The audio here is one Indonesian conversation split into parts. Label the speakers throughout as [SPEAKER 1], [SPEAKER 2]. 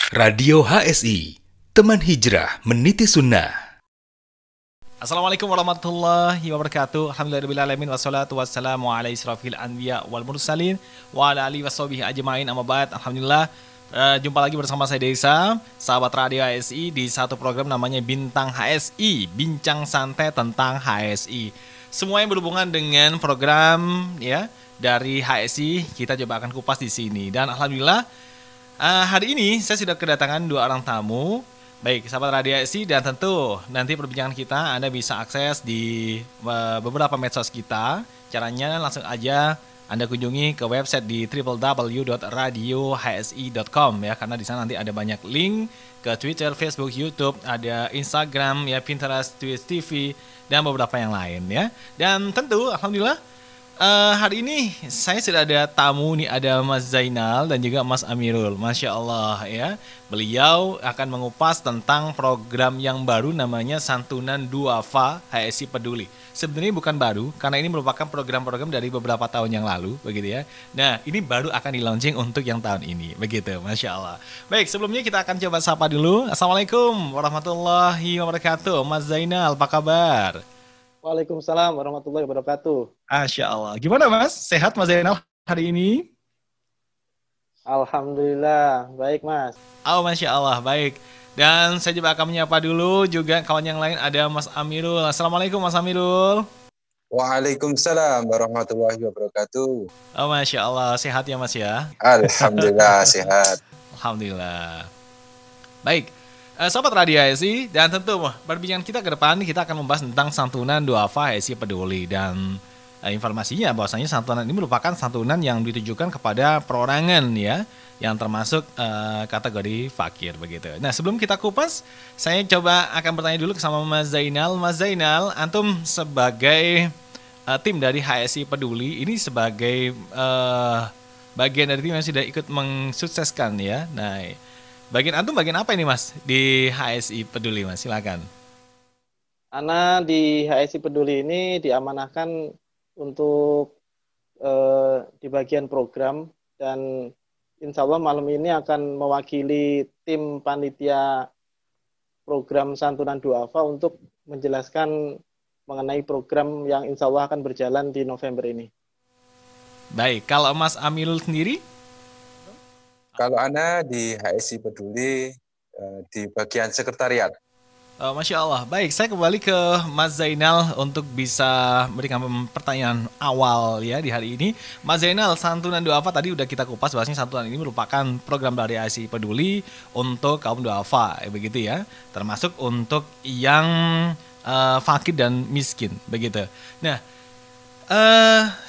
[SPEAKER 1] Radio HSI, teman hijrah meniti sunnah.
[SPEAKER 2] Assalamualaikum warahmatullahi wabarakatuh. Alhamdulillahirabbil alamin wassalatu wassalamu ala israfil anbiya wal mursalin wa ala alihi washabihi ajmain. Amma ba'd. Alhamdulillah, jumpa lagi bersama saya Desa, sahabat Radio HSI di satu program namanya Bintang HSI, bincang santai tentang HSI. Semua yang berhubungan dengan program ya dari HSI kita coba akan kupas di sini. Dan alhamdulillah hari ini saya sudah kedatangan dua orang tamu. Baik, sahabat Radio HSI, dan tentu nanti perbincangan kita Anda bisa akses di beberapa medsos kita. Caranya langsung aja Anda kunjungi ke website di www.radiohsi.com ya, karena di sana nanti ada banyak link ke Twitter, Facebook, YouTube, ada Instagram ya, Pinterest, Twitch TV dan beberapa yang lain ya. Dan tentu alhamdulillah hari ini saya sudah ada tamu nih, ada Mas Zainal dan juga Mas Amirul. Masya Allah ya, beliau akan mengupas tentang program yang baru namanya Santunan Duafa HSI Peduli. Sebenarnya bukan baru, karena ini merupakan program-program dari beberapa tahun yang lalu, begitu ya. Nah, ini baru akan di-launching untuk yang tahun ini, begitu, Masya Allah. Baik, sebelumnya kita akan coba sapa dulu. Assalamualaikum warahmatullahi wabarakatuh. Mas Zainal, apa kabar?
[SPEAKER 3] Waalaikumsalam warahmatullahi wabarakatuh.
[SPEAKER 2] Masya Allah. Gimana Mas? Sehat Mas Zainal hari ini?
[SPEAKER 3] Alhamdulillah, baik Mas.
[SPEAKER 2] Oh, Masya Allah, baik. Dan saya juga akan menyapa dulu juga kawan yang lain, ada Mas Amirul. Assalamualaikum Mas Amirul.
[SPEAKER 4] Waalaikumsalam warahmatullahi wabarakatuh.
[SPEAKER 2] Oh, Masya Allah, sehat ya Mas ya?
[SPEAKER 4] Alhamdulillah sehat.
[SPEAKER 2] Alhamdulillah. Baik, Sobat Radio HSI, dan tentu perbincangan kita ke depan kita akan membahas tentang santunan duafa HSI Peduli. Dan informasinya bahwasanya santunan ini merupakan santunan yang ditujukan kepada perorangan ya, yang termasuk kategori fakir begitu. Nah, sebelum kita kupas, saya coba akan bertanya dulu sama Mas Zainal. Mas Zainal, antum sebagai tim dari HSI Peduli ini sebagai bagian dari tim yang sudah ikut mensukseskan ya. Nah, bagian antum bagian apa ini Mas di HSI Peduli Mas? Silakan.
[SPEAKER 3] Ana di HSI Peduli ini diamanahkan untuk di bagian program, dan insya Allah malam ini akan mewakili tim panitia program Santunan Duafa untuk menjelaskan mengenai program yang insya Allah akan berjalan di November ini.
[SPEAKER 2] Baik, kalau Mas Amirul sendiri?
[SPEAKER 4] Kalau Ana di HSI Peduli di bagian sekretariat.
[SPEAKER 2] Masya Allah. Baik, saya kembali ke Mas Zainal untuk bisa memberikan pertanyaan awal ya di hari ini. Mas Zainal, santunan duafa tadi udah kita kupas bahwasanya santunan ini merupakan program dari HSI Peduli untuk kaum duafa, begitu ya. Termasuk untuk yang fakir dan miskin, begitu. Nah,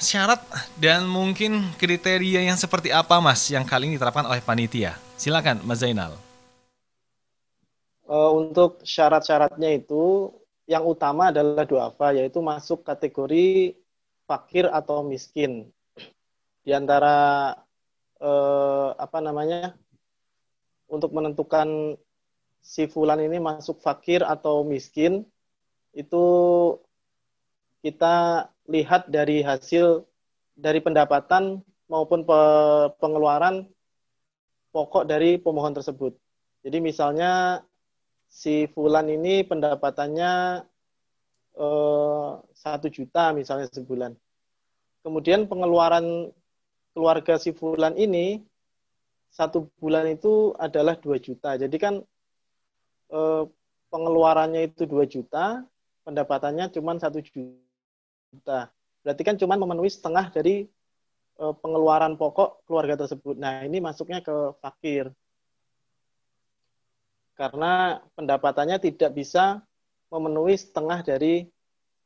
[SPEAKER 2] syarat dan mungkin kriteria yang seperti apa Mas yang kali ini diterapkan oleh panitia? Silakan Mas Zainal.
[SPEAKER 3] Untuk syarat-syaratnya itu yang utama adalah duafa, yaitu masuk kategori fakir atau miskin. Di antara untuk menentukan si fulan ini masuk fakir atau miskin, itu kita lihat dari hasil dari pendapatan maupun pengeluaran pokok dari pemohon tersebut. Jadi misalnya si fulan ini pendapatannya 1 juta misalnya sebulan. Kemudian pengeluaran keluarga si fulan ini 1 bulan itu adalah 2 juta. Jadi kan pengeluarannya itu 2 juta, pendapatannya cuma 1 juta. Berarti kan cuma memenuhi setengah dari pengeluaran pokok keluarga tersebut. Nah, ini masuknya ke fakir. Karena pendapatannya tidak bisa memenuhi setengah dari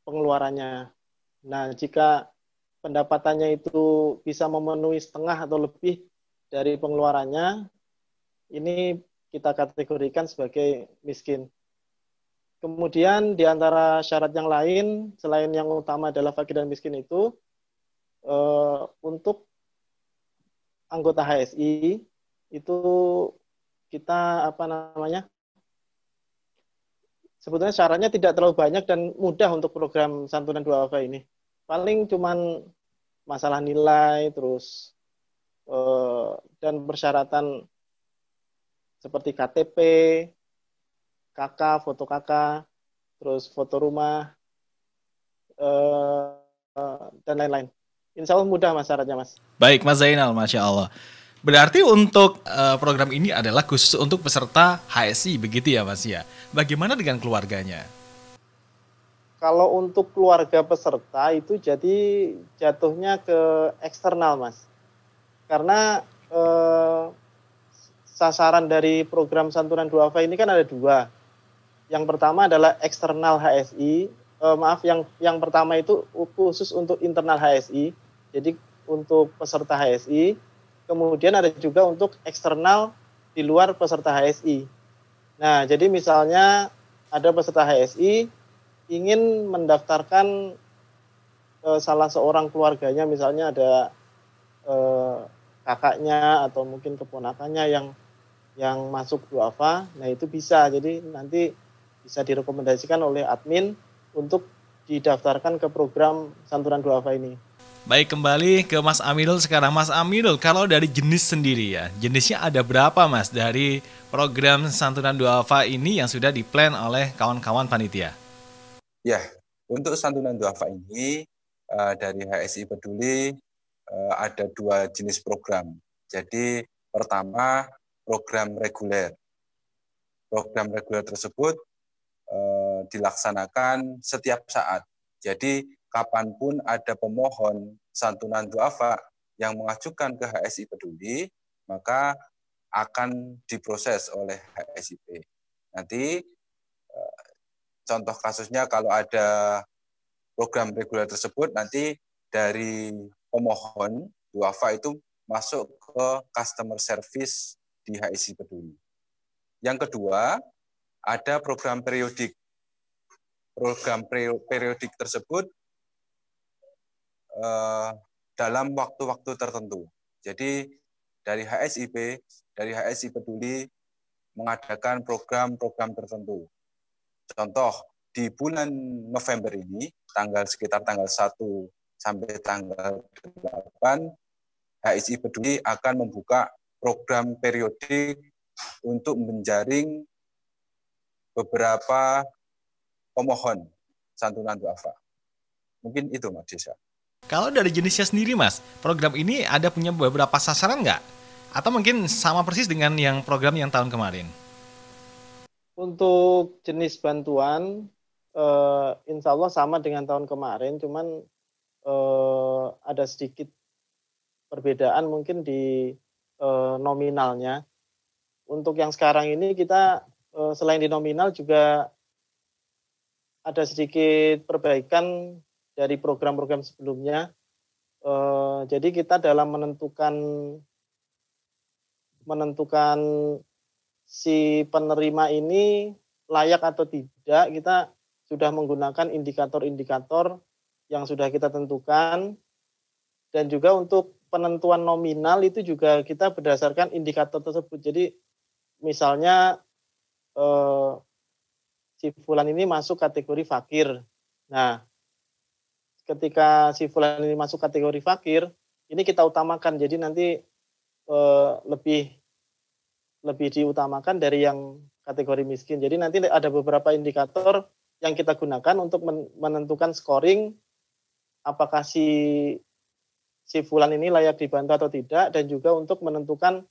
[SPEAKER 3] pengeluarannya. Nah, jika pendapatannya itu bisa memenuhi setengah atau lebih dari pengeluarannya, ini kita kategorikan sebagai miskin. Kemudian di antara syarat yang lain, selain yang utama adalah fakir dan miskin itu, untuk anggota HSI itu kita sebetulnya syaratnya tidak terlalu banyak dan mudah untuk program santunan duafa ini. Paling cuman masalah nilai, terus dan persyaratan seperti KTP, KK, foto KK, terus foto rumah, dan lain-lain. Insya Allah mudah Mas syaratnya Mas.
[SPEAKER 2] Baik Mas Zainal, Masya Allah. Berarti untuk program ini adalah khusus untuk peserta HSI, begitu ya Mas ya? Bagaimana dengan keluarganya?
[SPEAKER 3] Kalau untuk keluarga peserta itu jadi jatuhnya ke eksternal Mas. Karena sasaran dari program santunan duafa ini kan ada dua. Yang pertama adalah eksternal HSI. Yang pertama itu khusus untuk internal HSI. Jadi untuk peserta HSI. Kemudian ada juga untuk eksternal di luar peserta HSI. Nah, jadi misalnya ada peserta HSI ingin mendaftarkan salah seorang keluarganya, misalnya ada kakaknya atau mungkin keponakannya yang masuk duafa, nah itu bisa. Jadi nanti bisa direkomendasikan oleh admin untuk didaftarkan ke program santunan duafa ini.
[SPEAKER 2] Baik, kembali ke Mas Aminul sekarang. Mas Aminul, kalau dari jenis sendiri ya, jenisnya ada berapa Mas dari program santunan duafa ini yang sudah diplan oleh kawan-kawan panitia?
[SPEAKER 4] Ya, untuk santunan duafa ini dari HSI Peduli ada dua jenis program. Jadi pertama program reguler. Program reguler tersebut dilaksanakan setiap saat. Jadi kapanpun ada pemohon santunan duafa yang mengajukan ke HSI Peduli, maka akan diproses oleh HSIP. Nanti contoh kasusnya kalau ada program reguler tersebut, nanti dari pemohon duafa itu masuk ke customer service di HSI Peduli. Yang kedua, ada program periodik. Program periodik tersebut dalam waktu-waktu tertentu. Jadi dari HSI Peduli mengadakan program-program tertentu. Contoh, di bulan November ini, sekitar tanggal 1 sampai tanggal 8, HSI Peduli akan membuka program periodik untuk menjaring beberapa pemohon santunan duafa. Mungkin itu Mas Desa.
[SPEAKER 2] Kalau dari jenisnya sendiri Mas, program ini ada punya beberapa sasaran nggak? Atau mungkin sama persis dengan yang program yang tahun kemarin?
[SPEAKER 3] Untuk jenis bantuan, insya Allah sama dengan tahun kemarin, cuman ada sedikit perbedaan mungkin di nominalnya. Untuk yang sekarang ini kita selain di nominal juga ada sedikit perbaikan dari program-program sebelumnya. Jadi kita dalam menentukan si penerima ini layak atau tidak, kita sudah menggunakan indikator-indikator yang sudah kita tentukan. Dan juga untuk penentuan nominal itu juga kita berdasarkan indikator tersebut. Jadi misalnya si fulan ini masuk kategori fakir. Nah, ketika si fulan ini masuk kategori fakir, ini kita utamakan. Jadi nanti lebih diutamakan dari yang kategori miskin. Jadi nanti ada beberapa indikator yang kita gunakan untuk menentukan scoring apakah si fulan ini layak dibantu atau tidak, dan juga untuk menentukan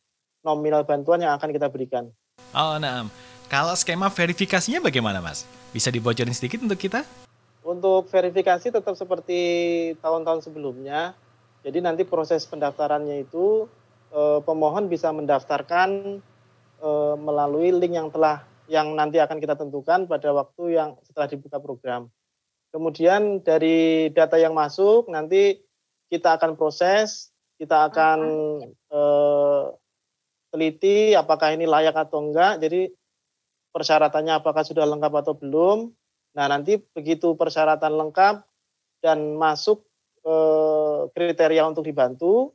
[SPEAKER 3] nominal bantuan yang akan kita berikan.
[SPEAKER 2] Oh, nah. Kalau skema verifikasinya bagaimana Mas? Bisa dibocorin sedikit untuk kita?
[SPEAKER 3] Untuk verifikasi tetap seperti tahun-tahun sebelumnya. Jadi nanti proses pendaftarannya itu pemohon bisa mendaftarkan melalui link yang nanti akan kita tentukan pada waktu yang setelah dibuka program. Kemudian dari data yang masuk nanti kita akan proses, kita akan teliti apakah ini layak atau enggak. Jadi persyaratannya apakah sudah lengkap atau belum. Nah, nanti begitu persyaratan lengkap dan masuk kriteria untuk dibantu,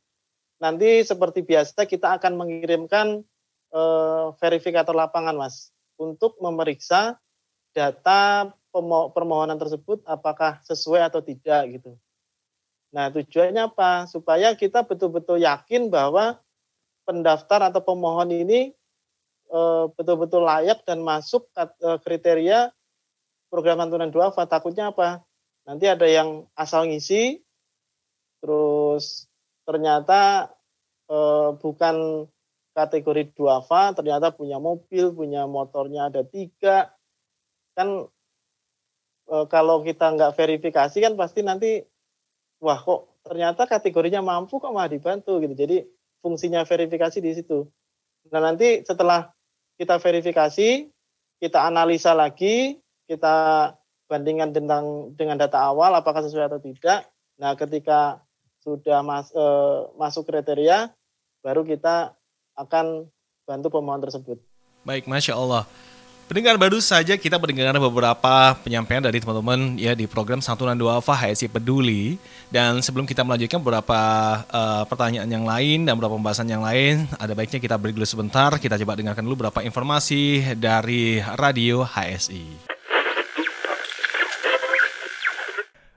[SPEAKER 3] nanti seperti biasa kita akan mengirimkan verifikator lapangan, Mas, untuk memeriksa data permohonan tersebut apakah sesuai atau tidak gitu. Nah, tujuannya apa? Supaya kita betul-betul yakin bahwa pendaftar atau pemohon ini betul-betul layak dan masuk kriteria program santunan duafa. Takutnya apa? Nanti ada yang asal ngisi, terus ternyata bukan kategori duafa, ternyata punya mobil, punya motornya ada 3. Kan kalau kita nggak verifikasi kan pasti nanti, wah kok ternyata kategorinya mampu kok malah dibantu gitu. Jadi fungsinya verifikasi di situ. Nah nanti setelah kita verifikasi, kita analisa lagi, kita bandingkan dengan data awal apakah sesuai atau tidak. Nah ketika sudah masuk kriteria, baru kita akan bantu pemohon tersebut.
[SPEAKER 2] Baik, Masya Allah. Pendengar, baru saja kita mendengar beberapa penyampaian dari teman-teman ya di program Santunan Duafa HSI Peduli. Dan sebelum kita melanjutkan beberapa pertanyaan yang lain dan beberapa pembahasan yang lain, ada baiknya kita break dulu sebentar. Kita coba dengarkan dulu beberapa informasi dari Radio HSI.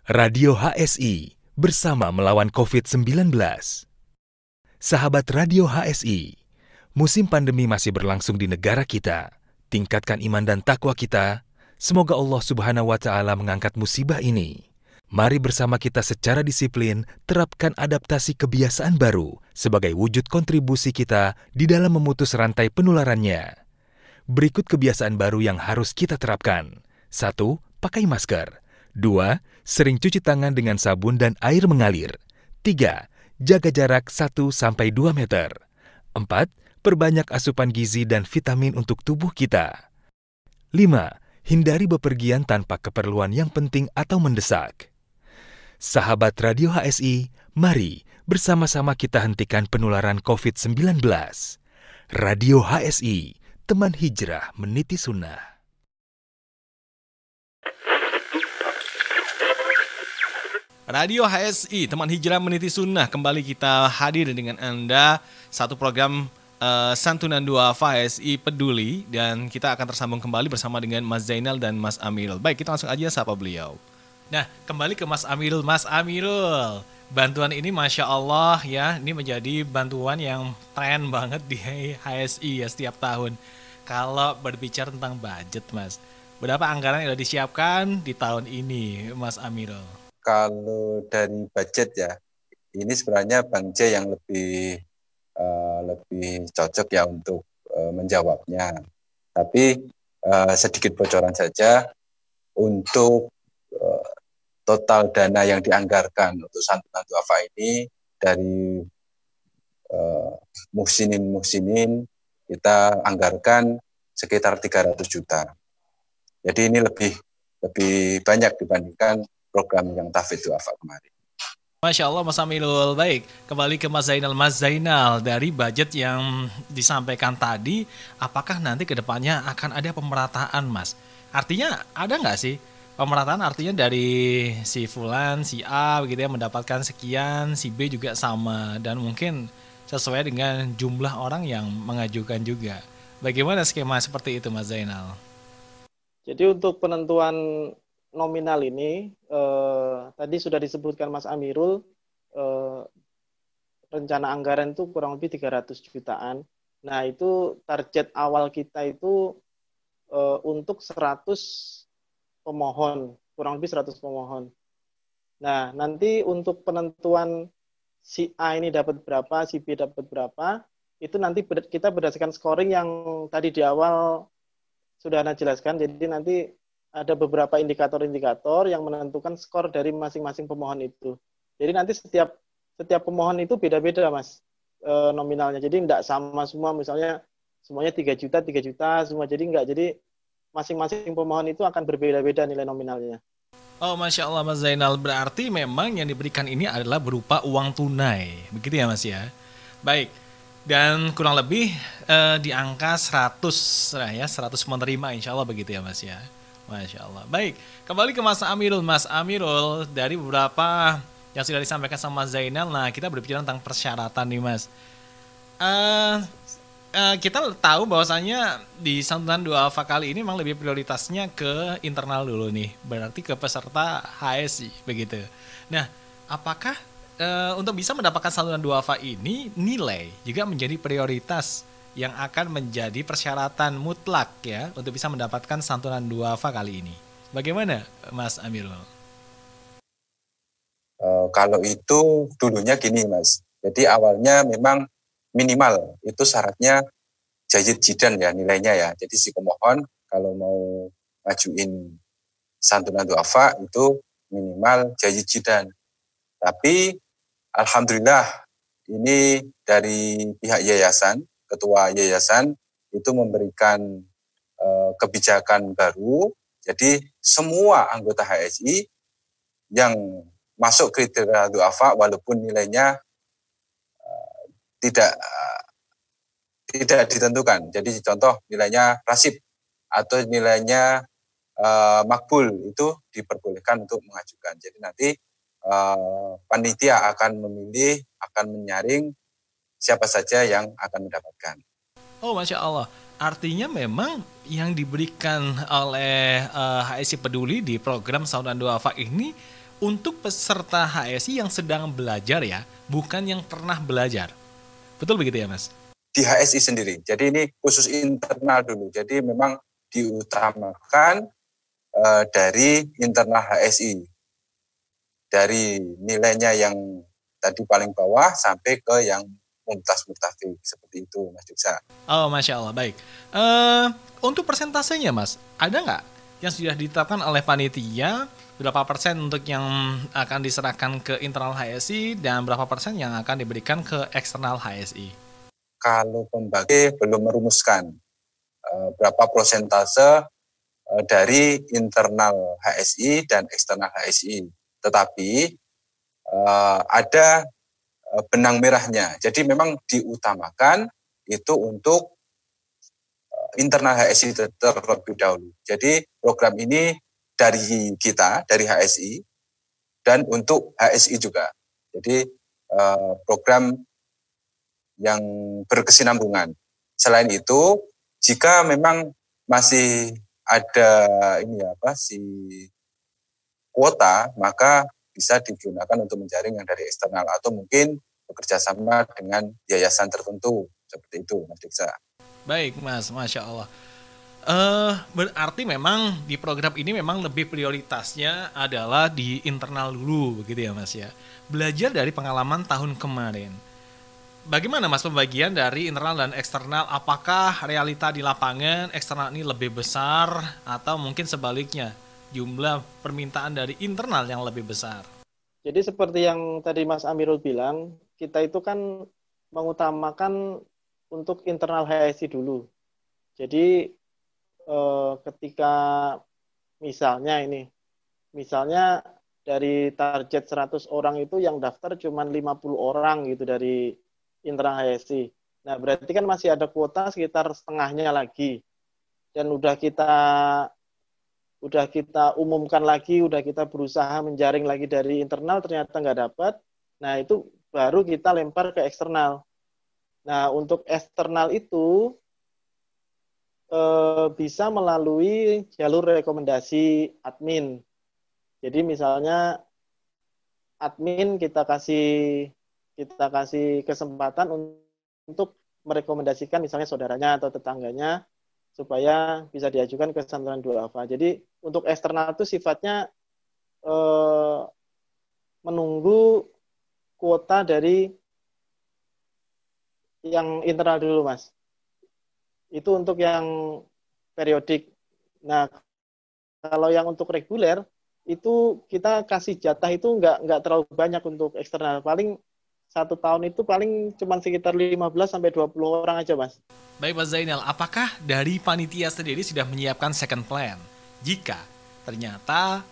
[SPEAKER 1] Radio HSI bersama melawan COVID-19. Sahabat Radio HSI, musim pandemi masih berlangsung di negara kita. Tingkatkan iman dan takwa kita. Semoga Allah Subhanahu wa Ta'ala mengangkat musibah ini. Mari bersama kita secara disiplin terapkan adaptasi kebiasaan baru sebagai wujud kontribusi kita di dalam memutus rantai penularannya. Berikut kebiasaan baru yang harus kita terapkan. 1. Pakai masker. 2. Sering cuci tangan dengan sabun dan air mengalir. 3. Jaga jarak 1-2 meter. 4. Perbanyak asupan gizi dan vitamin untuk tubuh kita. 5. Hindari bepergian tanpa keperluan yang penting atau mendesak. Sahabat Radio HSI, mari bersama-sama kita hentikan penularan COVID-19. Radio HSI, teman hijrah meniti sunnah.
[SPEAKER 2] Radio HSI, teman hijrah meniti sunnah. Kembali kita hadir dengan Anda satu program Santunan Duafa HSI Peduli, dan kita akan tersambung kembali bersama dengan Mas Zainal dan Mas Amirul. Baik, kita langsung aja sapa beliau. Nah, kembali ke Mas Amirul. Mas Amirul, bantuan ini Masya Allah ya, ini menjadi bantuan yang tren banget di HSI ya setiap tahun. Kalau berbicara tentang budget Mas, berapa anggaran yang sudah disiapkan di tahun ini Mas Amirul?
[SPEAKER 4] Kalau dari budget ya, ini sebenarnya Bang J yang lebih cocok ya untuk menjawabnya. Tapi sedikit bocoran saja, untuk total dana yang dianggarkan untuk santunan duafa ini dari muhsinin kita anggarkan sekitar 300 juta. Jadi ini lebih banyak dibandingkan program yang tahfidz duafa kemarin.
[SPEAKER 2] Masya Allah Mas Amirul. Baik, kembali ke Mas Zainal. Mas Zainal, dari budget yang disampaikan tadi, apakah nanti ke depannya akan ada pemerataan Mas? Artinya ada nggak sih pemerataan, artinya dari si Fulan, si A begitu ya mendapatkan sekian, si B juga sama, dan mungkin sesuai dengan jumlah orang yang mengajukan juga. Bagaimana skema seperti itu Mas Zainal?
[SPEAKER 3] Jadi untuk penentuan nominal ini tadi sudah disebutkan Mas Amirul, rencana anggaran itu kurang lebih 300 jutaan. Nah itu target awal kita itu untuk 100 pemohon, kurang lebih 100 pemohon. Nah nanti untuk penentuan si A ini dapat berapa, si B dapat berapa, itu nanti kita berdasarkan scoring yang tadi di awal sudah Anda jelaskan. Jadi nanti ada beberapa indikator-indikator yang menentukan skor dari masing-masing pemohon itu. Jadi nanti setiap pemohon itu beda-beda Mas nominalnya. Jadi enggak sama semua, misalnya semuanya 3 juta semua. Jadi enggak. Jadi masing-masing pemohon itu akan berbeda-beda nilai nominalnya.
[SPEAKER 2] Oh Masya Allah Mas Zainal, berarti memang yang diberikan ini adalah berupa uang tunai. Begitu ya Mas ya? Baik. Dan kurang lebih di angka 100 ya, 100 menerima insya Allah begitu ya Mas ya. Masya Allah. Baik, kembali ke Mas Amirul. Mas Amirul, dari beberapa yang sudah disampaikan sama Zainal, nah kita berbicara tentang persyaratan nih Mas. Kita tahu bahwasanya di santunan duafa kali ini memang lebih prioritasnya ke internal dulu nih, berarti ke peserta HSI begitu. Nah, apakah untuk bisa mendapatkan santunan duafa ini nilai juga menjadi prioritas yang akan menjadi persyaratan mutlak ya untuk bisa mendapatkan santunan duafa kali ini. Bagaimana Mas Amirul?
[SPEAKER 4] Kalau itu dulunya gini Mas, jadi awalnya memang minimal itu syaratnya jayyid jidan ya nilainya ya. Jadi si pemohon kalau mau ngajuin santunan duafa itu minimal jayyid jidan. Tapi alhamdulillah ini dari pihak yayasan, ketua yayasan itu memberikan kebijakan baru. Jadi semua anggota HSI yang masuk kriteria duafa walaupun nilainya tidak ditentukan. Jadi contoh nilainya rasib atau nilainya makbul itu diperbolehkan untuk mengajukan. Jadi nanti panitia akan memilih, akan menyaring siapa saja yang akan mendapatkan.
[SPEAKER 2] Oh, Masya Allah. Artinya memang yang diberikan oleh HSI Peduli di program Santunan Duafa ini untuk peserta HSI yang sedang belajar ya, bukan yang pernah belajar. Betul begitu ya, Mas?
[SPEAKER 4] Di HSI sendiri. Jadi ini khusus internal dulu. Jadi memang diutamakan dari internal HSI. Dari nilainya yang tadi paling bawah sampai ke yang mumtaz muktafik seperti itu, Mas Diksa.
[SPEAKER 2] Oh, Masya Allah, baik. Untuk persentasenya, Mas, ada nggak yang sudah ditetapkan oleh panitia, berapa persen untuk yang akan diserahkan ke internal HSI, dan berapa persen yang akan diberikan ke eksternal HSI?
[SPEAKER 4] Kalau pembagi belum merumuskan berapa persentase dari internal HSI dan eksternal HSI. Tetapi ada benang merahnya. Jadi memang diutamakan itu untuk internal HSI terlebih dahulu. Jadi program ini dari kita, dari HSI, dan untuk HSI juga. Jadi program yang berkesinambungan. Selain itu, jika memang masih ada kuota, maka bisa digunakan untuk menjaring yang dari eksternal atau mungkin bekerja sama dengan yayasan tertentu seperti itu, Mas Diksa.
[SPEAKER 2] Baik, Mas, Masya Allah. Berarti memang di program ini memang lebih prioritasnya adalah di internal dulu, begitu ya, Mas ya. Belajar dari pengalaman tahun kemarin. Bagaimana Mas pembagian dari internal dan eksternal? Apakah realita di lapangan eksternal ini lebih besar atau mungkin sebaliknya jumlah permintaan dari internal yang lebih besar?
[SPEAKER 3] Jadi seperti yang tadi Mas Amirul bilang, kita itu kan mengutamakan untuk internal HSI dulu. Jadi ketika misalnya dari target 100 orang itu yang daftar cuma 50 orang gitu dari internal HSI. Nah, berarti kan masih ada kuota sekitar setengahnya lagi. Dan udah kita umumkan lagi, udah kita berusaha menjaring lagi dari internal, ternyata nggak dapat. Nah, itu baru kita lempar ke eksternal. Nah, untuk eksternal itu bisa melalui jalur rekomendasi admin. Jadi misalnya admin kita kasih kesempatan untuk merekomendasikan misalnya saudaranya atau tetangganya supaya bisa diajukan ke santunan duafa. Jadi untuk eksternal itu sifatnya menunggu kuota dari yang internal dulu, Mas. Itu untuk yang periodik. Nah, kalau yang untuk reguler itu kita kasih jatah itu nggak terlalu banyak untuk eksternal. Paling 1 tahun itu paling cuma sekitar 15-20 orang aja, Mas.
[SPEAKER 2] Baik, Mas Zainal, apakah dari panitia sendiri sudah menyiapkan second plan? Jika ternyata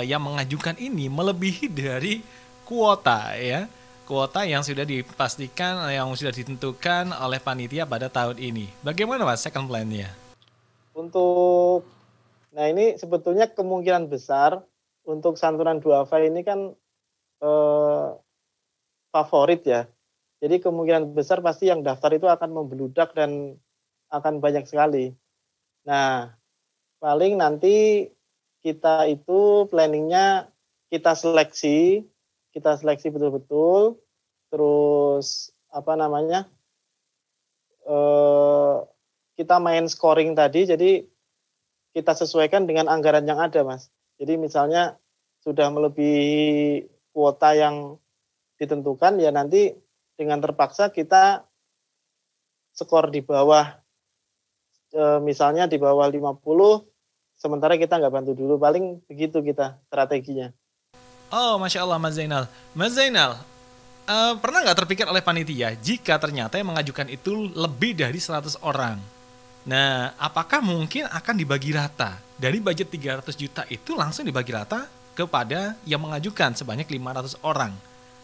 [SPEAKER 2] yang mengajukan ini melebihi dari kuota ya, kuota yang sudah dipastikan, yang sudah ditentukan oleh panitia pada tahun ini. Bagaimana Mas second plan-nya?
[SPEAKER 3] Nah ini sebetulnya kemungkinan besar untuk santunan duafa ini kan favorit ya. Jadi kemungkinan besar pasti yang daftar itu akan membludak dan akan banyak sekali. Nah, paling nanti kita itu planningnya kita seleksi betul-betul. Terus kita main scoring tadi, jadi kita sesuaikan dengan anggaran yang ada, Mas. Jadi misalnya sudah melebihi kuota yang ditentukan, ya nanti dengan terpaksa kita skor di bawah, misalnya di bawah 50, sementara kita nggak bantu dulu, paling begitu kita strateginya.
[SPEAKER 2] Oh, Masya Allah Mas Zainal. Mas Zainal, pernah nggak terpikir oleh panitia jika ternyata yang mengajukan itu lebih dari 100 orang? Nah, apakah mungkin akan dibagi rata? Dari budget 300 juta itu langsung dibagi rata kepada yang mengajukan sebanyak 500 orang.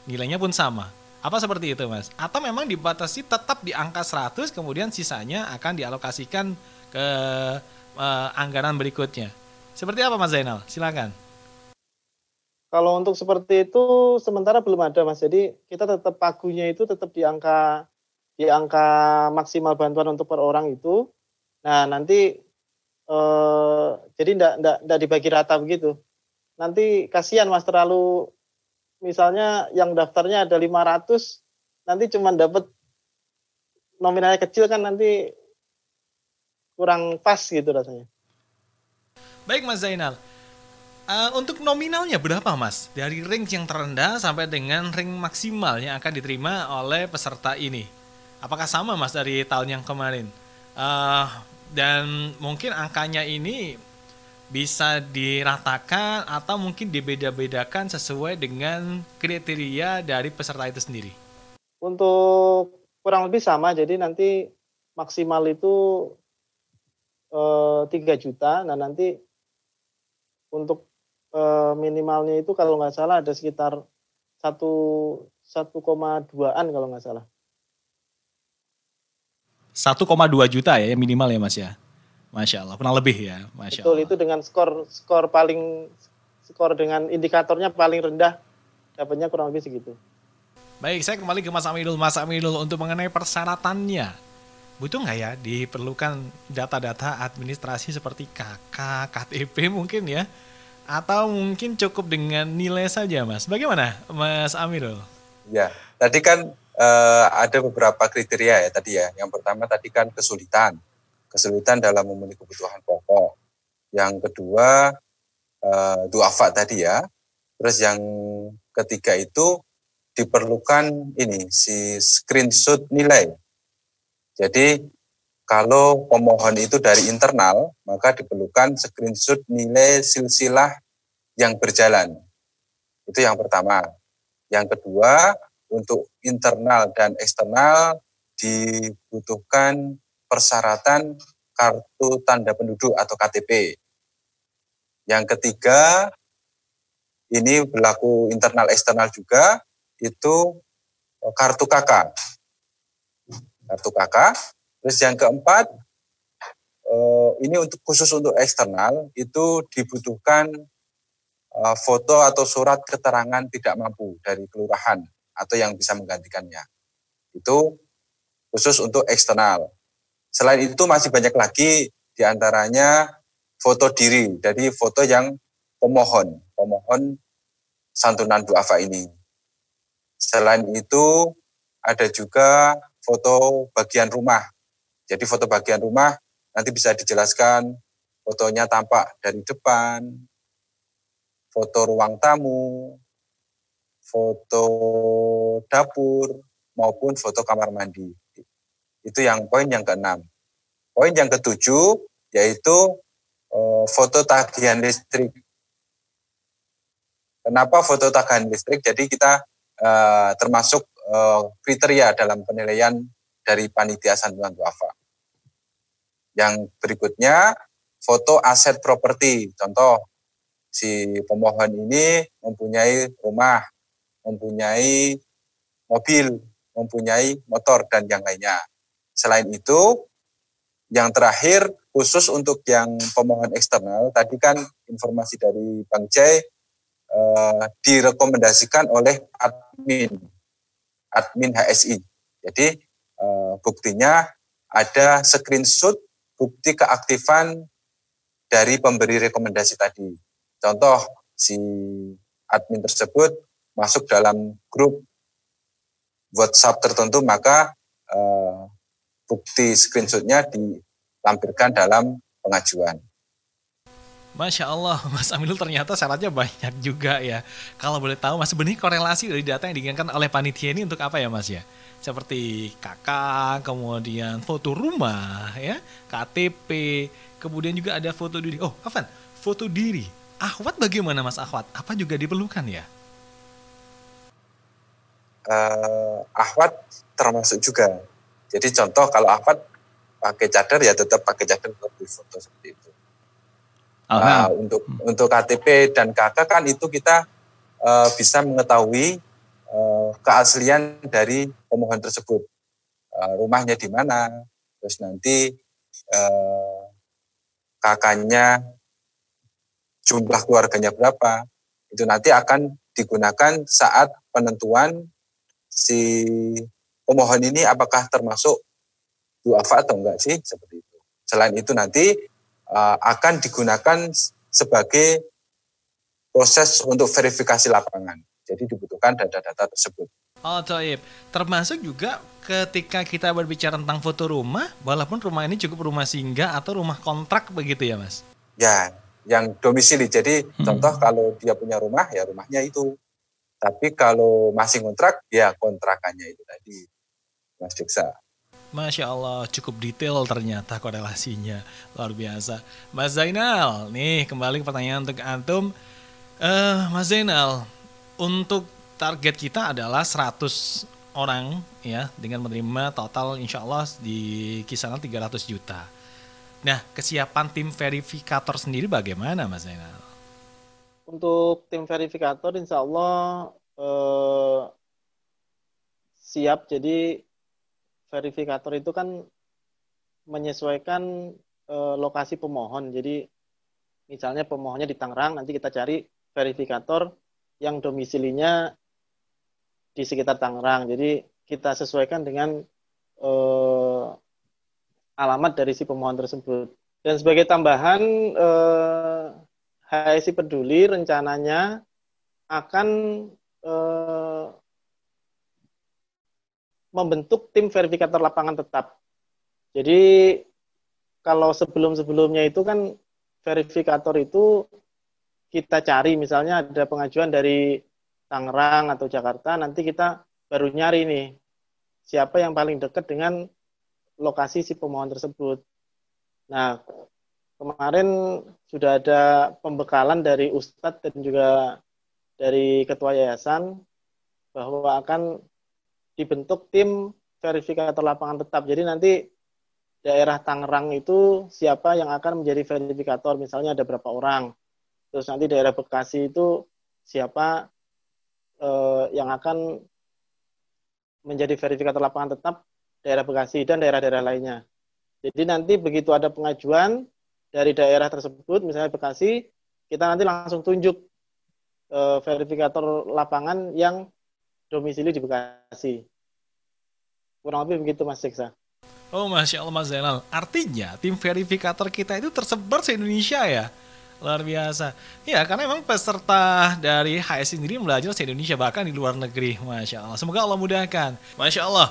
[SPEAKER 2] Nilainya pun sama. Apa seperti itu, Mas? Atau memang dibatasi tetap di angka 100, kemudian sisanya akan dialokasikan ke anggaran berikutnya? Seperti apa, Mas Zainal? Silakan.
[SPEAKER 3] Kalau untuk seperti itu sementara belum ada, Mas. Jadi kita tetap pagunya itu tetap di angka maksimal bantuan untuk per orang itu. Nah, nanti jadi enggak dibagi rata begitu. Nanti kasihan, Mas, terlalu misalnya yang daftarnya ada 500, nanti cuma dapat nominalnya kecil, kan nanti kurang pas gitu rasanya.
[SPEAKER 2] Baik, Mas Zainal. Untuk nominalnya berapa, Mas? Dari range yang terendah sampai dengan range maksimal yang akan diterima oleh peserta ini. Apakah sama, Mas, dari tahun yang kemarin? Dan mungkin angkanya ini bisa diratakan atau mungkin dibeda-bedakan sesuai dengan kriteria dari peserta itu sendiri?
[SPEAKER 3] Untuk kurang lebih sama, jadi nanti maksimal itu 3 juta. Nah, nanti untuk minimalnya itu kalau nggak salah ada sekitar 1,2-an kalau nggak salah.
[SPEAKER 2] 1,2 juta ya minimal ya, Mas ya. Masya Allah, kurang lebih ya. Masya
[SPEAKER 3] Betul,
[SPEAKER 2] Allah.
[SPEAKER 3] itu dengan skor dengan indikatornya paling rendah, dapatnya kurang lebih segitu.
[SPEAKER 2] Baik, saya kembali ke Mas Amidul. Mas Amidul, untuk mengenai persyaratannya, butuh nggak ya diperlukan data-data administrasi seperti KK, KTP mungkin ya? Atau mungkin cukup dengan nilai saja, Mas? Bagaimana, Mas Amirul?
[SPEAKER 4] Ya, tadi kan ada beberapa kriteria ya tadi ya. Yang pertama tadi kan kesulitan dalam memenuhi kebutuhan pokok. Yang kedua duafa tadi ya. Terus yang ketiga itu diperlukan ini si screenshot nilai. Jadi kalau pemohon itu dari internal, maka diperlukan screenshot nilai silsilah yang berjalan. Itu yang pertama. Yang kedua, untuk internal dan eksternal dibutuhkan persyaratan kartu tanda penduduk atau KTP. Yang ketiga, ini berlaku internal eksternal juga, itu kartu KK. Kartu KK. Terus yang keempat, ini khusus untuk eksternal, itu dibutuhkan foto atau surat keterangan tidak mampu dari kelurahan atau yang bisa menggantikannya. Itu khusus untuk eksternal. Selain itu masih banyak lagi, diantaranya foto diri, jadi foto yang pemohon santunan duafa ini. Selain itu ada juga foto bagian rumah. Jadi foto bagian rumah nanti bisa dijelaskan fotonya tampak dari depan, foto ruang tamu, foto dapur, maupun foto kamar mandi. Itu yang poin yang ke-6. Poin yang ke-7 yaitu foto tagihan listrik. Kenapa foto tagihan listrik? Jadi kita termasuk kriteria dalam penilaian dari panitia santunan duafa. Yang berikutnya, foto aset properti. Contoh, si pemohon ini mempunyai rumah, mempunyai mobil, mempunyai motor, dan yang lainnya. Selain itu, yang terakhir, khusus untuk yang pemohon eksternal, tadi kan informasi dari Bang Jai direkomendasikan oleh admin HSI. Jadi, buktinya ada screenshot bukti keaktifan dari pemberi rekomendasi tadi. Contoh, si admin tersebut masuk dalam grup WhatsApp tertentu, maka bukti screenshotnya dilampirkan dalam pengajuan.
[SPEAKER 2] Masya Allah, Mas Aminul ternyata syaratnya banyak juga ya. Kalau boleh tahu, Mas, sebenarnya korelasi dari data yang diinginkan oleh panitia ini untuk apa ya, Mas ya? Seperti KK, kemudian foto rumah, ya, KTP, kemudian juga ada foto diri. Oh, Afan, foto diri. Akhwat bagaimana, Mas Akhwat? Apa juga diperlukan ya?
[SPEAKER 4] Akhwat termasuk juga. Jadi contoh kalau akhwat pakai cadar ya tetap pakai cadar untuk foto seperti itu. Untuk KTP dan KK kan itu kita bisa mengetahui keaslian dari pemohon tersebut, rumahnya di mana, terus nanti KK-nya jumlah keluarganya berapa, itu nanti akan digunakan saat penentuan si pemohon ini apakah termasuk du'afa atau enggak sih, seperti itu. Selain itu nanti akan digunakan sebagai proses untuk verifikasi lapangan. Jadi dibutuhkan data-data tersebut.
[SPEAKER 2] Oh, Toib. Termasuk juga ketika kita berbicara tentang foto rumah, walaupun rumah ini cukup rumah singgah atau rumah kontrak begitu ya, Mas?
[SPEAKER 4] Ya, yang domisili. Jadi contoh kalau dia punya rumah, ya rumahnya itu. Tapi kalau masih kontrak, ya kontrakannya itu tadi, Mas Diksa.
[SPEAKER 2] Masya Allah, cukup detail ternyata korelasinya. Luar biasa. Mas Zainal, nih kembali ke pertanyaan untuk Antum. Mas Zainal, untuk target kita adalah 100 orang ya, dengan menerima total insya Allah di kisaran 300 juta. Nah, kesiapan tim verifikator sendiri bagaimana, Mas Zainal?
[SPEAKER 3] Untuk tim verifikator insya Allah siap. Jadi verifikator itu kan menyesuaikan lokasi pemohon. Jadi misalnya pemohonnya di Tangerang, nanti kita cari verifikator yang domisilinya di sekitar Tangerang. Jadi kita sesuaikan dengan alamat dari si pemohon tersebut. Dan sebagai tambahan, HSI Peduli rencananya akan membentuk tim verifikator lapangan tetap. Jadi kalau sebelum-sebelumnya itu kan verifikator itu kita cari, misalnya ada pengajuan dari Tangerang atau Jakarta, nanti kita baru nyari nih siapa yang paling dekat dengan lokasi si pemohon tersebut. Nah, kemarin sudah ada pembekalan dari Ustadz dan juga dari Ketua Yayasan bahwa akan dibentuk tim verifikator lapangan tetap. Jadi nanti daerah Tangerang itu siapa yang akan menjadi verifikator, misalnya ada berapa orang. Terus nanti daerah Bekasi itu siapa yang akan menjadi verifikator lapangan tetap daerah Bekasi dan daerah-daerah lainnya. Jadi nanti begitu ada pengajuan dari daerah tersebut, misalnya Bekasi, kita nanti langsung tunjuk verifikator lapangan yang domisili di Bekasi. Kurang lebih begitu, Mas Siksa.
[SPEAKER 2] Oh, Masya Allah, Mas Zainal. Artinya tim verifikator kita itu tersebar se-Indonesia ya? Luar biasa. Ya, karena memang peserta dari HSI sendiri belajar se-Indonesia, bahkan di luar negeri. Masya Allah. Semoga Allah mudahkan. Masya Allah.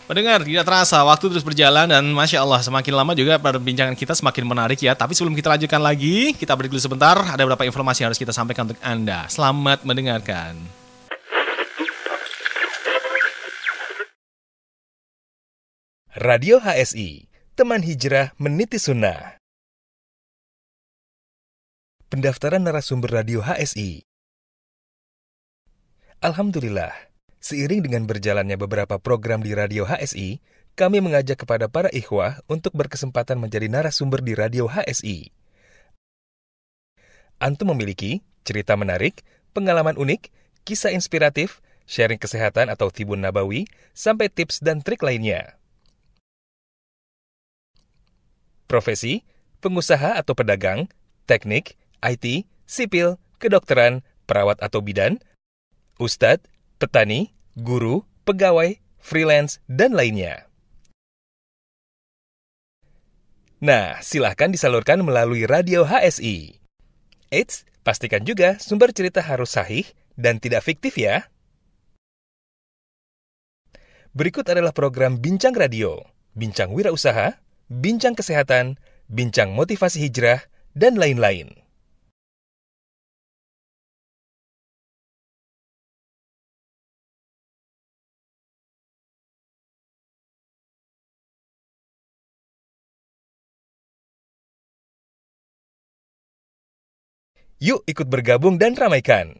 [SPEAKER 2] Pendengar, tidak terasa waktu terus berjalan dan Masya Allah semakin lama juga perbincangan kita semakin menarik ya. Tapi sebelum kita lanjutkan lagi, kita break dulu sebentar. Ada beberapa informasi yang harus kita sampaikan untuk Anda. Selamat mendengarkan.
[SPEAKER 1] Radio HSI, teman hijrah meniti sunnah. Pendaftaran narasumber Radio HSI. Alhamdulillah, seiring dengan berjalannya beberapa program di Radio HSI, kami mengajak kepada para ikhwah untuk berkesempatan menjadi narasumber di Radio HSI. Antum memiliki cerita menarik, pengalaman unik, kisah inspiratif, sharing kesehatan atau tibun nabawi, sampai tips dan trik lainnya. Profesi, pengusaha atau pedagang, teknik, IT, sipil, kedokteran, perawat atau bidan, ustadz, petani, guru, pegawai, freelance, dan lainnya. Nah, silahkan disalurkan melalui Radio HSI. Eits, pastikan juga sumber cerita harus sahih dan tidak fiktif ya. Berikut adalah program Bincang Radio. bincang wirausaha, bincang kesehatan, bincang motivasi hijrah, dan lain-lain. Yuk ikut bergabung dan ramaikan.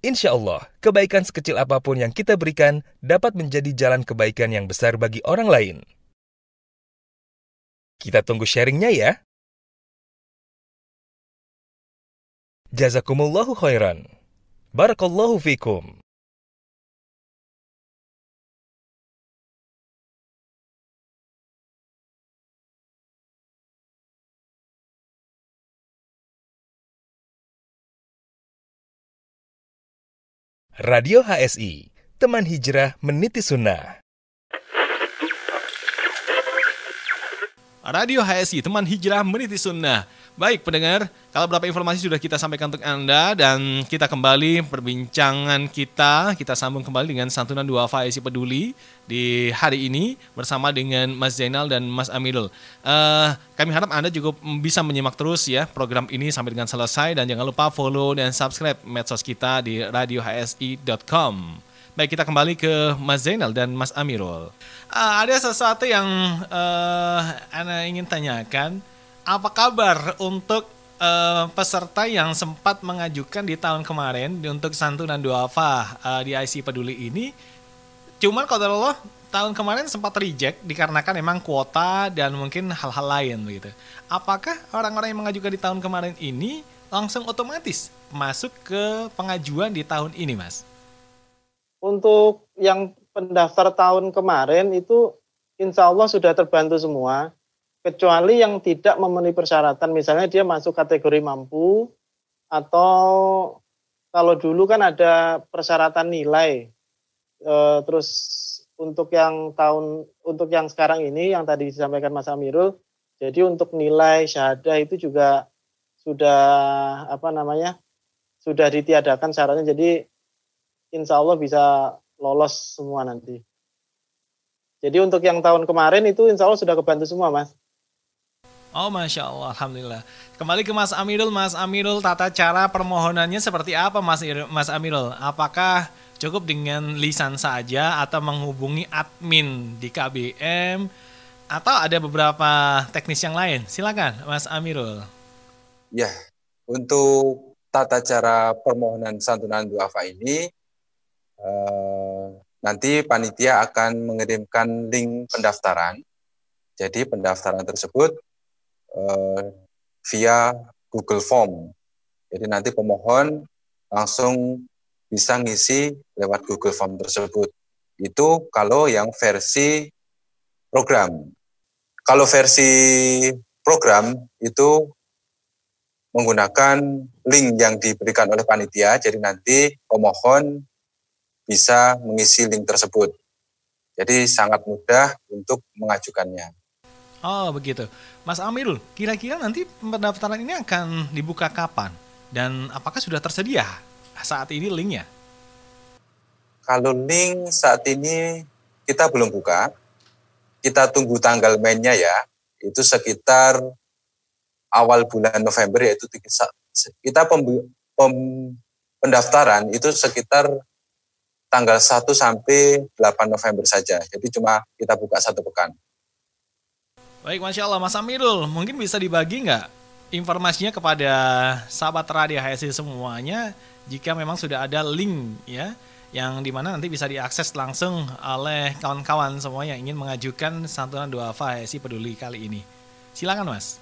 [SPEAKER 1] Insya Allah, kebaikan sekecil apapun yang kita berikan dapat menjadi jalan kebaikan yang besar bagi orang lain. Kita tunggu sharingnya ya. Jazakumullahu khairan. Barakallahu fikum. Radio HSI, teman hijrah meniti sunnah.
[SPEAKER 2] Radio HSI, teman hijrah meniti sunnah. Baik pendengar, kalau beberapa informasi sudah kita sampaikan untuk Anda dan kita kembali perbincangan kita sambung kembali dengan santunan duafa HSI Peduli di hari ini bersama dengan Mas Zainal dan Mas Amirul. Kami harap Anda juga bisa menyimak terus ya program ini sampai dengan selesai dan jangan lupa follow dan subscribe medsos kita di radiohsi.com. Baik, kita kembali ke Mas Zainal dan Mas Amirul. Ada sesuatu yang Ana ingin tanyakan. Apa kabar untuk peserta yang sempat mengajukan di tahun kemarin untuk santunan duafa di IC Peduli ini? Cuman qadarullah tahun kemarin sempat reject dikarenakan memang kuota dan mungkin hal-hal lain begitu. Apakah orang-orang yang mengajukan di tahun kemarin ini langsung otomatis masuk ke pengajuan di tahun ini, Mas?
[SPEAKER 3] Untuk yang pendaftar tahun kemarin itu insya Allah sudah terbantu semua. Kecuali yang tidak memenuhi persyaratan, misalnya dia masuk kategori mampu, atau kalau dulu kan ada persyaratan nilai, terus untuk yang sekarang ini yang tadi disampaikan Mas Amirul, jadi untuk nilai syahadah itu juga sudah sudah ditiadakan syaratnya, jadi insya Allah bisa lolos semua nanti. Jadi untuk yang tahun kemarin itu insya Allah sudah kebantu semua, Mas.
[SPEAKER 2] Oh, Masya Allah, Alhamdulillah. Kembali ke Mas Amirul. Mas Amirul, tata cara permohonannya seperti apa, Mas Amirul? Apakah cukup dengan lisan saja atau menghubungi admin di KBM atau ada beberapa teknis yang lain? Silakan, Mas Amirul.
[SPEAKER 4] Ya, untuk tata cara permohonan santunan duafa ini, nanti panitia akan mengirimkan link pendaftaran. Jadi pendaftaran tersebut via Google Form. Jadi nanti pemohon langsung bisa ngisi lewat Google Form tersebut. Itu kalau yang versi program. Kalau versi program itu menggunakan link yang diberikan oleh panitia, jadi nanti pemohon bisa mengisi link tersebut. Jadi sangat mudah untuk mengajukannya.
[SPEAKER 2] Oh, begitu. Mas Amirul, kira-kira nanti pendaftaran ini akan dibuka kapan? Dan apakah sudah tersedia saat ini linknya?
[SPEAKER 4] Kalau link saat ini kita belum buka. Kita tunggu tanggal mainnya ya. Itu sekitar awal bulan November, yaitu kita pendaftaran itu sekitar tanggal 1 sampai 8 November saja. Jadi cuma kita buka 1 pekan.
[SPEAKER 2] Baik, Masya Allah. Mas Amirul, mungkin bisa dibagi nggak informasinya kepada sahabat Radio HSI semuanya jika memang sudah ada link ya, yang dimana nanti bisa diakses langsung oleh kawan-kawan semua yang ingin mengajukan santunan duafa HSI Peduli kali ini. Silakan, Mas.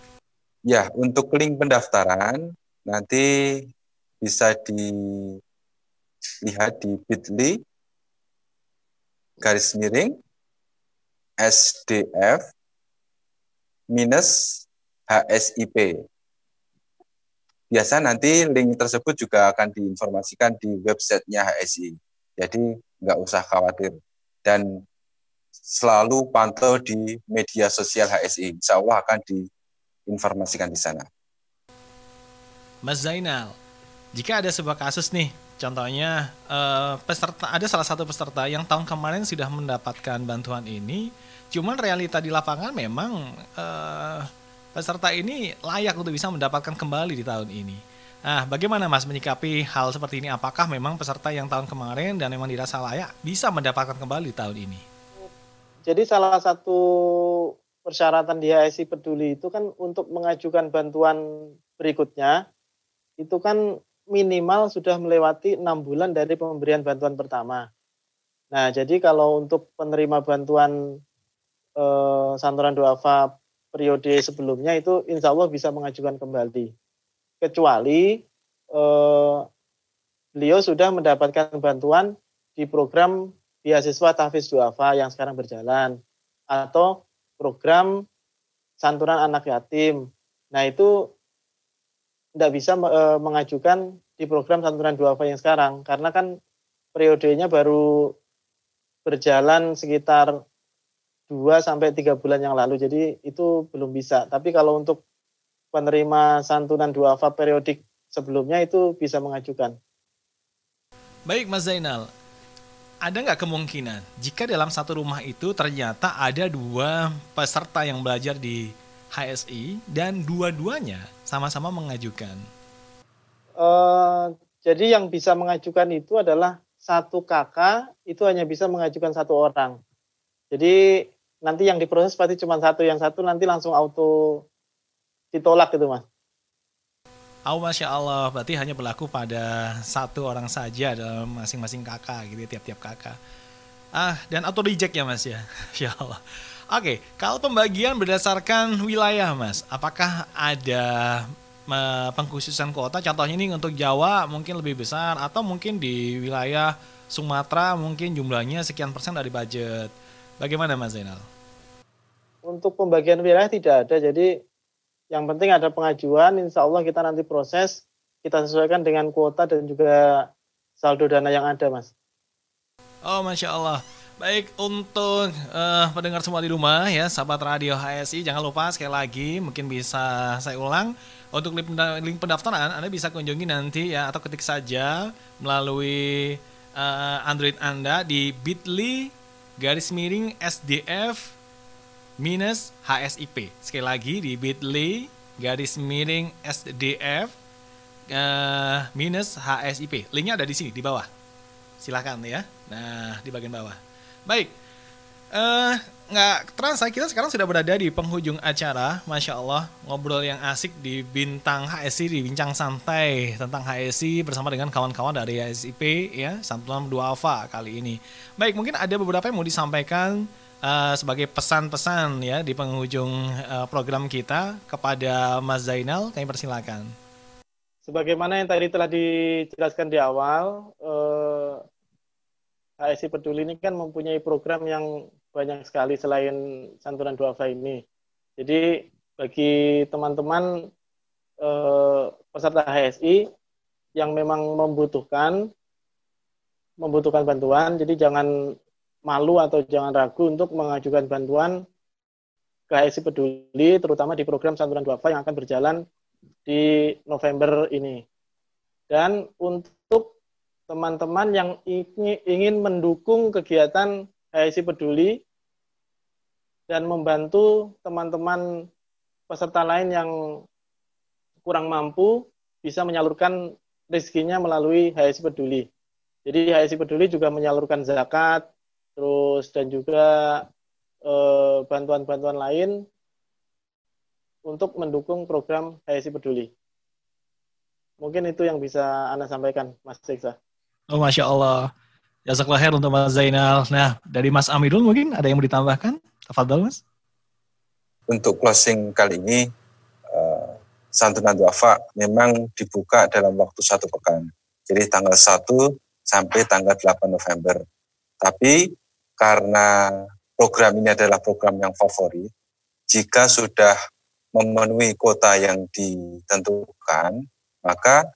[SPEAKER 4] Ya, untuk link pendaftaran nanti bisa dilihat di bit.ly/SDF HSIP. Biasa nanti link tersebut juga akan diinformasikan di websitenya HSI. Jadi nggak usah khawatir. Dan selalu pantau di media sosial HSI. Insya Allah akan diinformasikan di sana.
[SPEAKER 2] Mas Zainal, jika ada sebuah kasus nih, contohnya ada salah satu peserta yang tahun kemarin sudah mendapatkan bantuan ini, Cuman realita di lapangan memang peserta ini layak untuk bisa mendapatkan kembali di tahun ini. Nah, bagaimana Mas menyikapi hal seperti ini? Apakah memang peserta yang tahun kemarin dan memang dirasa layak bisa mendapatkan kembali di tahun ini?
[SPEAKER 3] Jadi salah satu persyaratan di HSI Peduli itu kan untuk mengajukan bantuan berikutnya, itu kan minimal sudah melewati 6 bulan dari pemberian bantuan pertama. Nah, jadi kalau untuk penerima bantuan santunan duafa periode sebelumnya itu insya Allah bisa mengajukan kembali. Kecuali beliau sudah mendapatkan bantuan di program beasiswa tahfiz duafa yang sekarang berjalan atau program santunan anak yatim. Nah, itu tidak bisa mengajukan di program santunan duafa yang sekarang karena kan periodenya baru berjalan sekitar 2-3 bulan yang lalu, jadi itu belum bisa. Tapi kalau untuk penerima santunan duafa periodik sebelumnya itu bisa mengajukan.
[SPEAKER 2] Baik Mas Zainal, ada nggak kemungkinan jika dalam satu rumah itu ternyata ada 2 peserta yang belajar di HSI dan dua-duanya sama-sama mengajukan?
[SPEAKER 3] Jadi yang bisa mengajukan itu adalah satu kakak itu hanya bisa mengajukan 1 orang. Jadi nanti yang diproses pasti cuma satu, yang satu nanti langsung auto ditolak gitu Mas.
[SPEAKER 2] Oh Masya Allah, berarti hanya berlaku pada 1 orang saja dalam masing-masing kakak gitu, tiap-tiap kakak. Dan auto reject ya Mas ya, Masya Allah. Oke, kalau pembagian berdasarkan wilayah Mas, apakah ada pengkhususan kuota? Contohnya ini untuk Jawa mungkin lebih besar, atau mungkin di wilayah Sumatera mungkin jumlahnya sekian persen dari budget. Bagaimana Mas Zainal?
[SPEAKER 3] Untuk pembagian wilayah tidak ada, jadi yang penting ada pengajuan, insya Allah kita nanti proses, kita sesuaikan dengan kuota dan juga saldo dana yang ada Mas.
[SPEAKER 2] Oh Masya Allah. Baik, untuk pendengar semua di rumah ya, sahabat radio HSI, jangan lupa sekali lagi, mungkin bisa saya ulang, untuk link pendaftaran Anda bisa kunjungi nanti ya, atau ketik saja melalui Android Anda di bit.ly/SDF HSIP. Sekali lagi di bit.ly/SDF HSIP. Linknya ada di sini di bawah. Silakan ya. Nah, di bagian bawah. Baik. Nggak terasa kita sekarang sudah berada di penghujung acara. Masya Allah, ngobrol yang asik di Bintang HSI, di Bincang Santai tentang HSI bersama dengan kawan-kawan dari HSIP ya, santunan duafa kali ini. Baik, mungkin ada beberapa yang mau disampaikan sebagai pesan-pesan ya di penghujung program kita kepada Mas Zainal. Kami persilakan.
[SPEAKER 3] Sebagaimana yang tadi telah dijelaskan di awal, HSI Peduli ini kan mempunyai program yang banyak sekali selain santunan duafa ini. Jadi bagi teman-teman peserta HSI yang memang membutuhkan bantuan, jadi jangan malu atau jangan ragu untuk mengajukan bantuan ke HSI Peduli, terutama di program santunan duafa yang akan berjalan di November ini. Dan untuk teman-teman yang ingin mendukung kegiatan HSI Peduli dan membantu teman-teman peserta lain yang kurang mampu bisa menyalurkan rezekinya melalui HSI Peduli. Jadi HSI Peduli juga menyalurkan zakat, terus dan juga bantuan-bantuan lain untuk mendukung program HSI Peduli. Mungkin itu yang bisa Anda sampaikan, Mas Seksa.
[SPEAKER 2] Oh Masya Allah. Jazakallah khair untuk Mas Zainal. Nah, dari Mas Amirul mungkin ada yang mau ditambahkan? Tafadhol Mas.
[SPEAKER 4] Untuk closing kali ini, santunan duafa memang dibuka dalam waktu 1 pekan. Jadi tanggal 1 sampai tanggal 8 November. Tapi karena program ini adalah program yang favorit, jika sudah memenuhi kuota yang ditentukan, maka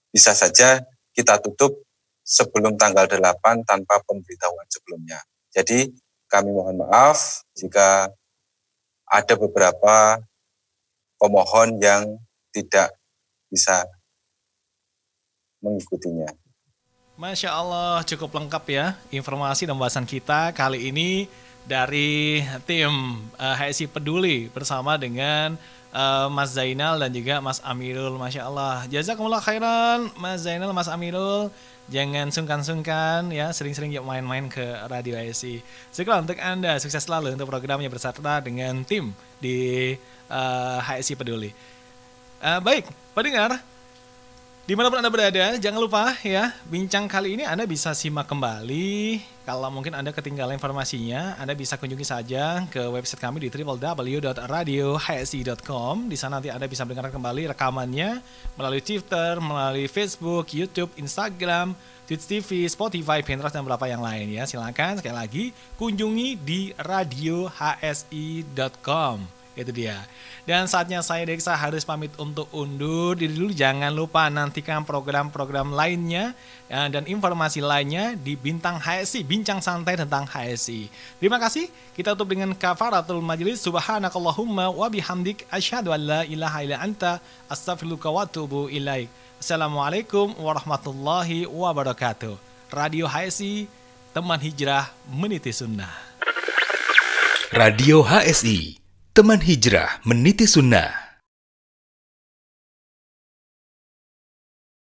[SPEAKER 4] bisa saja kita tutup sebelum tanggal 8 tanpa pemberitahuan sebelumnya. Jadi kami mohon maaf jika ada beberapa pemohon yang tidak bisa mengikutinya.
[SPEAKER 2] Masya Allah, cukup lengkap ya informasi dan bahasan kita kali ini dari tim HSI Peduli bersama dengan Mas Zainal dan juga Mas Amirul. Masya Allah, jazakumullah khairan Mas Zainal, Mas Amirul. Jangan sungkan-sungkan ya, sering-sering yuk main-main ke Radio HSI. Syukur untuk Anda, sukses selalu untuk programnya beserta dengan tim di HSI Peduli. Baik, pendengar, dimanapun Anda berada, jangan lupa ya, bincang kali ini Anda bisa simak kembali. Kalau mungkin Anda ketinggalan informasinya, Anda bisa kunjungi saja ke website kami di www.radiohsi.com. Di sana nanti Anda bisa mendengarkan kembali rekamannya melalui Twitter, melalui Facebook, YouTube, Instagram, Twitch TV, Spotify, Pinterest, dan beberapa yang lain ya. Silakan sekali lagi kunjungi di radiohsi.com. Itu dia. Dan saatnya saya Deksa harus pamit untuk undur diri dulu. Jangan lupa nantikan program-program lainnya dan informasi lainnya di Bintang HSI, Bincang Santai tentang HSI. Terima kasih. Kita tutup dengan kafaratul majlis. Subhanakallahumma wa bihamdik asyhadu an la ilaha illa anta astaghfiruka wa atubu ilaik. Assalamualaikum warahmatullahi wabarakatuh. Radio HSI, teman hijrah meniti sunnah.
[SPEAKER 1] Radio HSI, teman hijrah meniti sunnah.